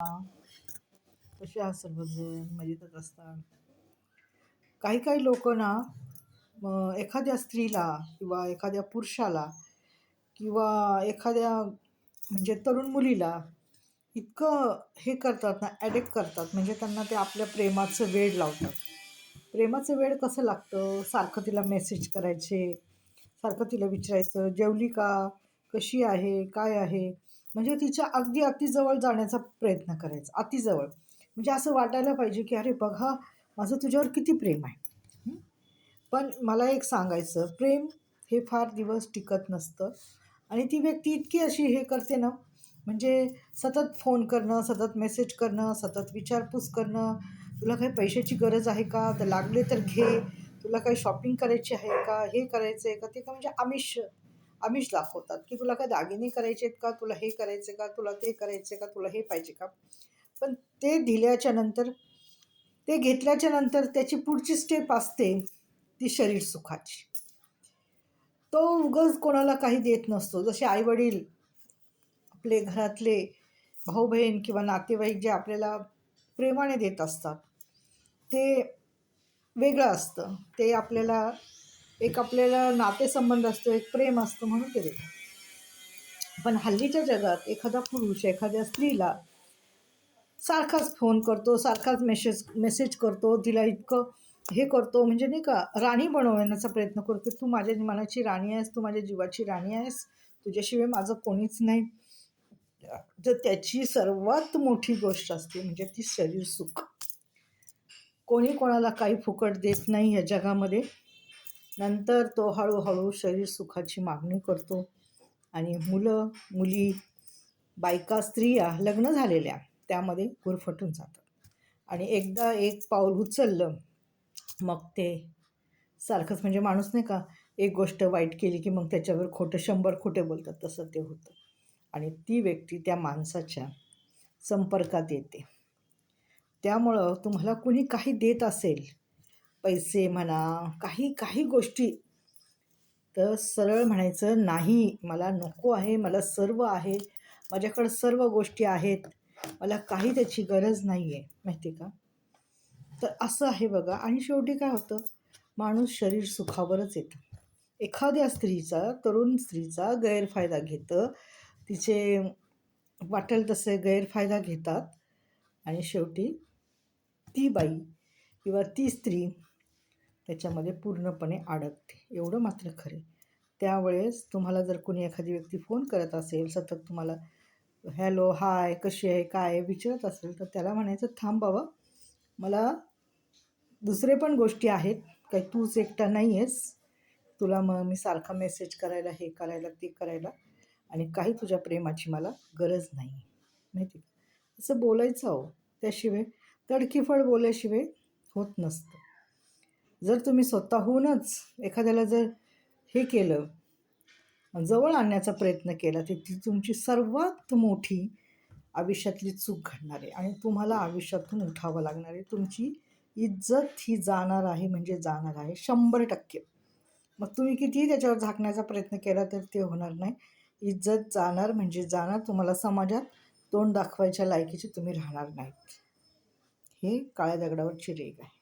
कसे आहात सर्वजण? मजेतच असतात. काही काही लोक ना एखाद्या स्त्रीला किंवा एखाद्या पुरुषाला किंवा एखाद्या म्हणजे तरुण मुलीला इतकं हे करतात ना, ॲडिक्ट करतात, म्हणजे त्यांना ते आपल्या प्रेमाचं वेड लावतात. प्रेमाचं वेड कसं लागतं? सारखं तिला मेसेज करायचे, सारखं तिला विचारायचं, जेवली का? कशी आहे? काय आहे? म्हणजे तिच्या अगदी अतिजवळ जाण्याचा प्रयत्न करायचा, अतिजवळ. म्हणजे असं वाटायला पाहिजे की अरे बघा, माझं तुझ्यावर किती प्रेम आहे. हं? पण मला एक सांगायचं, प्रेम हे फार दिवस टिकत नसतं. आणि ती व्यक्ती इतकी अशी हे करते ना, म्हणजे सतत फोन करणं, सतत मेसेज करणं, सतत विचारपूस करणं, तुला काही पैशाची गरज आहे का? तर लागले तर घे. तुला काही शॉपिंग करायची आहे का? हे करायचं आहे का? ते का म्हणजे आमिष आमिष दाखवतात, की तुला काय दागिने करायचे आहेत का? तुला हे करायचं का? तुला ते करायचं का? तुला हे पाहिजे का? पण ते दिल्याच्या नंतर, ते घेतल्याच्या नंतर त्याची पुढची स्टेप असते ती शरीर सुखाची. तो उगाच कोणाला काही देत नसतो. जसे आईवडील आपले घरातले भाऊ बहीण किंवा नातेवाईक जे आपल्याला प्रेमाने देत असतात, ते वेगळं असतं. ते आपल्याला नातेसंबंध असतो, एक प्रेम असतं, म्हणून ते देतात. पण हल्लीच्या जगात एखादा पुरुष एखाद्या स्त्रीला सारखाच फोन करतो, सारखाच मेसेज करतो, तिला इतकं हे करतो, म्हणजे नाही का, राणी बनवण्याचा प्रयत्न करतो. तू माझ्या मनाची राणी आहेस, तू माझ्या जीवाची राणी आहेस, तुझ्याशिवाय माझं कोणीच नाही. तर त्याची सर्वात मोठी गोष्ट असते म्हणजे ती शरीर सुख. कोणी कोणाला काही फुकट देत नाही या जगामध्ये. नंतर तो हळूहळू शरीर सुखाची मागणी करतो आणि मुलं मुली, बायका, स्त्रिया लग्न झालेल्या त्यामध्ये गुरफटून जातात. आणि एकदा एक पाऊल उचललं मग ते सारखंच, म्हणजे माणूस नाही का, एक गोष्ट वाईट केली की मग त्याच्यावर 100 खोटे बोलतात, तसं ते होतं. आणि ती व्यक्ती त्या माणसाच्या संपर्कात येते. त्यामुळं तुम्हाला कुणी काही देत असेल, पैसे म्हणा, काही काही गोष्टी, तर सरळ म्हणायचं नाही, मला नको आहे, मला सर्व आहे, माझ्याकडं सर्व गोष्टी आहेत, मला काही त्याची गरज नाही आहे, माहिती का? तर असं आहे बघा. आणि शेवटी काय होतं, माणूस शरीर सुखावरच येतं. एखाद्या स्त्रीचा, तरुण स्त्रीचा गैरफायदा घेतं, तिचे वाटेल तसे गैरफायदा घेतात आणि शेवटी ती बाई किंवा ती स्त्री त्याच्यामध्ये पूर्णपणे अडकते. एवढं मात्र खरे. त्यावेळेस तुम्हाला जर कोणी एखादी व्यक्ती फोन करत असेल, सतत तुम्हाला हॅलो, हाय, कशी आहे, काय आहे विचारत असेल, तर त्याला म्हणायचं, थांब बाबा, मला दुसरे पण गोष्टी आहेत, काही तूच एकटा नाही आहेस. तुला मग मी सारखा मेसेज करायला, हे करायला, ते करायला, आणि काही तुझ्या प्रेमाची मला गरज नाही, माहिती का? असं बोलायचं हो. त्याशिवाय तडकीफळ बोलल्याशिवाय होत नसतं. जर तुम्ही स्वतःहूनच एखाद्याला जर हे केलं, जवळ आणण्याचा प्रयत्न केला, तर ती तुमची सर्वात मोठी आयुष्यातली चूक घडणार आहे आणि तुम्हाला आयुष्यातून उठावं लागणार आहे. तुमची इज्जत ही जाणार आहे, म्हणजे जाणार आहे 100%. मग तुम्ही कितीही त्याच्यावर झाकण्याचा प्रयत्न केला तर ते होणार नाही. इज्जत जाणार म्हणजे जाणार. तुम्हाला समाजात तोंड दाखवायच्या लायकीचे तुम्ही राहणार नाहीत. हे काळ्या दगडावरची रेघ आहे.